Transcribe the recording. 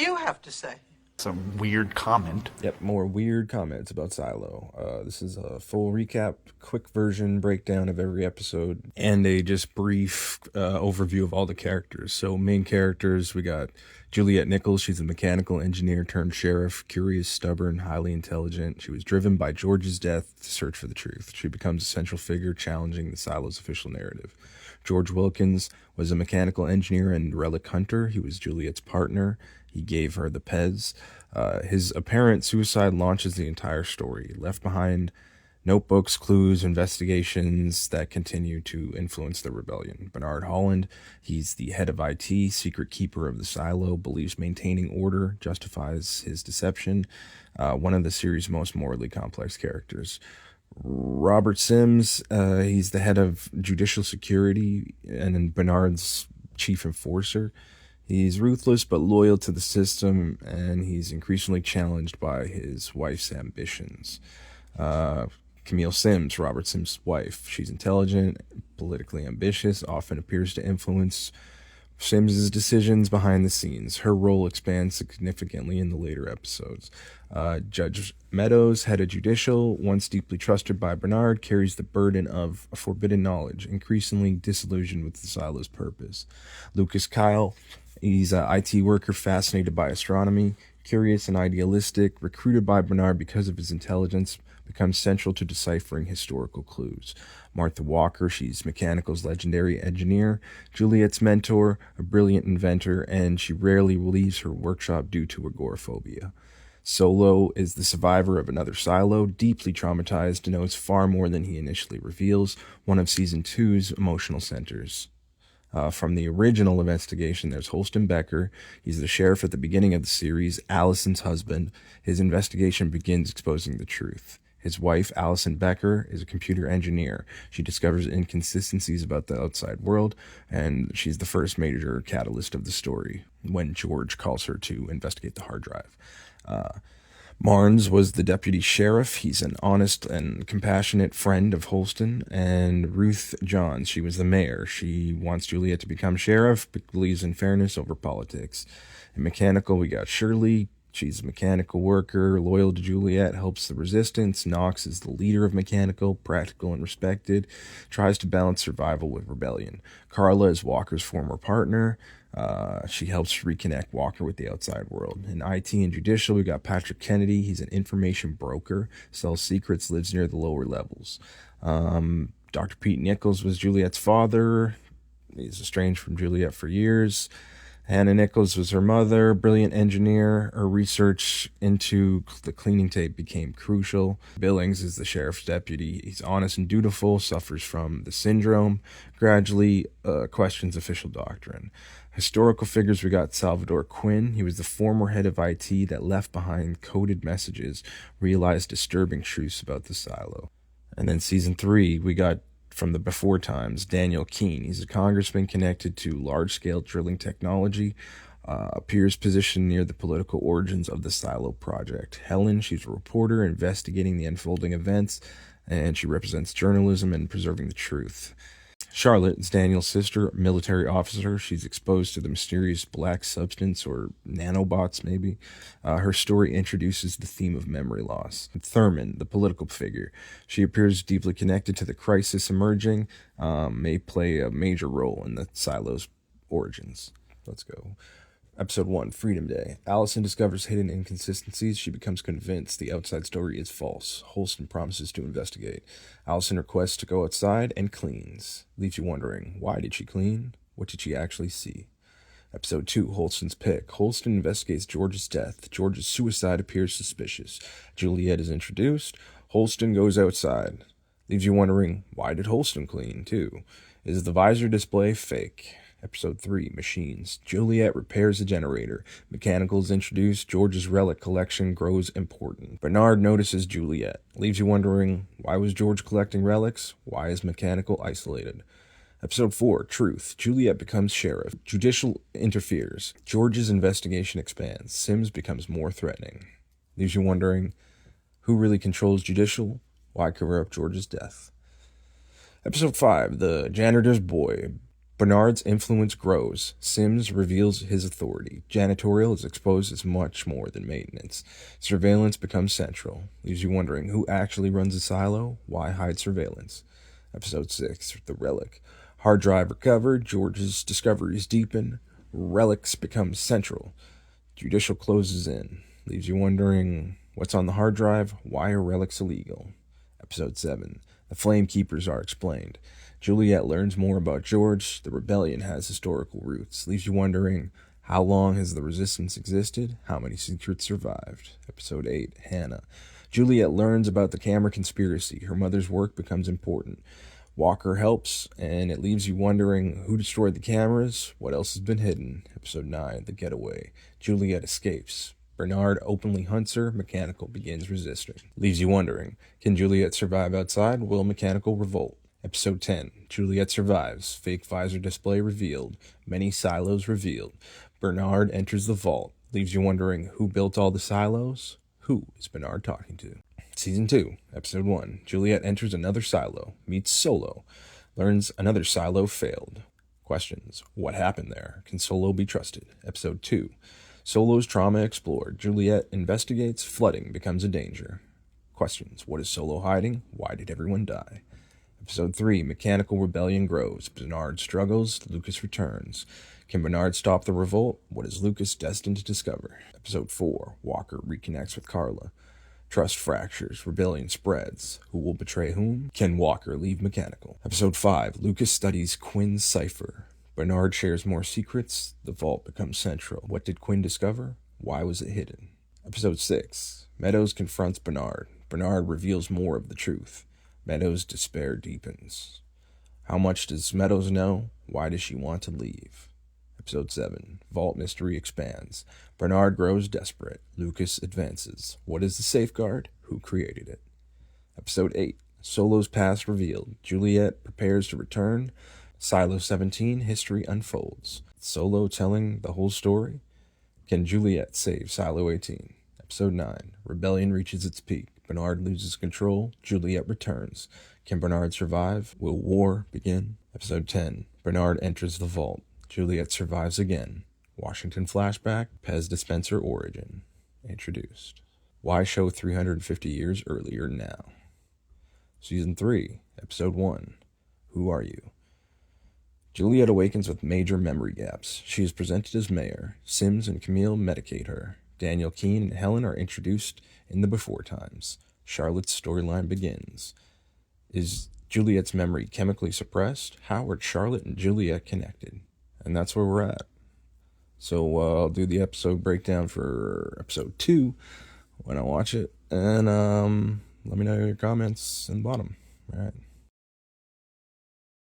you have to say? Some weird comment. Yep, more weird comments about Silo. This is a full recap, quick version breakdown of every episode, and a just brief overview of all the characters. So main characters, we got Juliette Nichols. She's a mechanical engineer turned sheriff, curious, stubborn, highly intelligent. She was driven by George's death to search for the truth. She becomes a central figure challenging the Silo's official narrative. George Wilkins was a mechanical engineer and relic hunter. He was Juliette's partner. He gave her the Pez. His apparent suicide launches the entire story. Left behind notebooks, clues, investigations that continue to influence the rebellion. Bernard Holland, he's the head of IT, secret keeper of the silo, believes maintaining order justifies his deception. One of the series' most morally complex characters. Robert Sims, he's the head of judicial security and Bernard's chief enforcer. He's ruthless but loyal to the system, and he's increasingly challenged by his wife's ambitions. Camille Sims, Robert Sims' wife. She's intelligent, politically ambitious, often appears to influence Sims' decisions behind the scenes. Her role expands significantly in the later episodes. Judge Meadows, head of judicial, once deeply trusted by Bernard, carries the burden of forbidden knowledge, increasingly disillusioned with the silo's purpose. Lucas Kyle, he's an IT worker fascinated by astronomy, curious and idealistic, recruited by Bernard because of his intelligence, becomes central to deciphering historical clues. Martha Walker, she's Mechanical's legendary engineer, Juliette's mentor, a brilliant inventor, and she rarely leaves her workshop due to agoraphobia. Solo is the survivor of another silo, deeply traumatized, knows far more than he initially reveals, one of Season 2's emotional centers. From the original investigation, there's Holston Becker. He's the sheriff at the beginning of the series, Allison's husband. His investigation begins exposing the truth. His wife, Allison Becker, is a computer engineer. She discovers inconsistencies about the outside world, and she's the first major catalyst of the story when George calls her to investigate the hard drive. Marnes was the deputy sheriff. He's an honest and compassionate friend of Holston. And Ruth Johns, she was the mayor. She wants Juliette to become sheriff, but believes in fairness over politics. In Mechanical, we got Shirley. She's a mechanical worker, loyal to Juliette, helps the resistance. Knox is the leader of Mechanical, practical and respected, tries to balance survival with rebellion. Carla is Walker's former partner. She helps reconnect Walker with the outside world. In IT and Judicial, we got Patrick Kennedy. He's an information broker, sells secrets, lives near the lower levels. Dr. Pete Nichols was Juliette's father. He's estranged from Juliette for years. Hannah Nichols was her mother, brilliant engineer. Her research into the cleaning tape became crucial. Billings is the sheriff's deputy. He's honest and dutiful, suffers from the syndrome, gradually questions official doctrine. Historical figures, we got Salvador Quinn. He was the former head of IT that left behind coded messages, realized disturbing truths about the silo. And then Season 3, we got from the before times, Daniel Keane. He's a congressman connected to large-scale drilling technology, appears positioned near the political origins of the Silo Project. Helen, she's a reporter investigating the unfolding events, and she represents journalism and preserving the truth. Charlotte is Daniel's sister, military officer. She's exposed to the mysterious black substance, or nanobots maybe. Her story introduces the theme of memory loss. Thurman, the political figure. She appears deeply connected to the crisis emerging, may play a major role in the silo's origins. Let's go. Episode 1, Freedom Day. Allison discovers hidden inconsistencies. She becomes convinced the outside story is false. Holston promises to investigate. Allison requests to go outside and cleans. Leaves you wondering, why did she clean? What did she actually see? Episode 2, Holston's Pick. Holston investigates George's death. George's suicide appears suspicious. Juliette is introduced. Holston goes outside. Leaves you wondering, why did Holston clean, too? Is the visor display fake? Episode 3, Machines. Juliette repairs a generator. Mechanical is introduced. George's relic collection grows important. Bernard notices Juliette. Leaves you wondering, why was George collecting relics? Why is Mechanical isolated? Episode 4, Truth. Juliette becomes sheriff. Judicial interferes. George's investigation expands. Sims becomes more threatening. Leaves you wondering, who really controls Judicial? Why cover up George's death? Episode 5, The Janitor's Boy. Bernard's influence grows. Sims reveals his authority. Janitorial is exposed as much more than maintenance. Surveillance becomes central. Leaves you wondering who actually runs a silo, why hide surveillance. Episode 6, The Relic. Hard drive recovered. George's discoveries deepen. Relics becomes central. Judicial closes in. Leaves you wondering what's on the hard drive, why are relics illegal. Episode 7, The Flame Keepers are explained. Juliette learns more about George. The rebellion has historical roots. Leaves you wondering, how long has the resistance existed? How many secrets survived? Episode 8, Hannah. Juliette learns about the camera conspiracy. Her mother's work becomes important. Walker helps, and it leaves you wondering who destroyed the cameras, what else has been hidden. Episode 9, The Getaway. Juliette escapes. Bernard openly hunts her. Mechanical begins resisting. Leaves you wondering, can Juliette survive outside? Will Mechanical revolt? Episode 10, Juliette survives. Fake visor display revealed. Many silos revealed. Bernard enters the vault. Leaves you wondering who built all the silos? Who is Bernard talking to? Season 2, Episode 1, Juliette enters another silo. Meets Solo. Learns another silo failed. Questions, what happened there? Can Solo be trusted? Episode 2, Solo's trauma explored. Juliette investigates. Flooding becomes a danger. Questions, what is Solo hiding? Why did everyone die? Episode 3, Mechanical Rebellion grows. Bernard struggles. Lucas returns. Can Bernard stop the revolt? What is Lucas destined to discover? Episode 4, Walker reconnects with Carla. Trust fractures. Rebellion spreads. Who will betray whom? Can Walker leave Mechanical? Episode 5, Lucas studies Quinn's cipher. Bernard shares more secrets. The vault becomes central. What did Quinn discover? Why was it hidden? Episode 6, Meadows confronts Bernard. Bernard reveals more of the truth. Meadows' despair deepens. How much does Meadows know? Why does she want to leave? Episode 7, Vault Mystery expands. Bernard grows desperate. Lucas advances. What is the safeguard? Who created it? Episode 8, Solo's past revealed. Juliette prepares to return. Silo 17, history unfolds. Solo telling the whole story? Can Juliette save Silo 18? Episode 9, Rebellion reaches its peak. Bernard loses control. Juliette returns. Can Bernard survive? Will war begin? Episode 10, Bernard enters the vault. Juliette survives again. Washington flashback. Pez dispenser origin. Introduced. Why show 350 years earlier now? Season 3, Episode 1, Who Are You? Juliette awakens with major memory gaps. She is presented as mayor. Sims and Camille medicate her. Daniel, Keane, and Helen are introduced in the before times. Charlotte's storyline begins. Is Juliette's memory chemically suppressed? How are Charlotte and Juliette connected? And that's where we're at. So I'll do the episode breakdown for episode 2 when I watch it. And let me know your comments in the bottom. All right.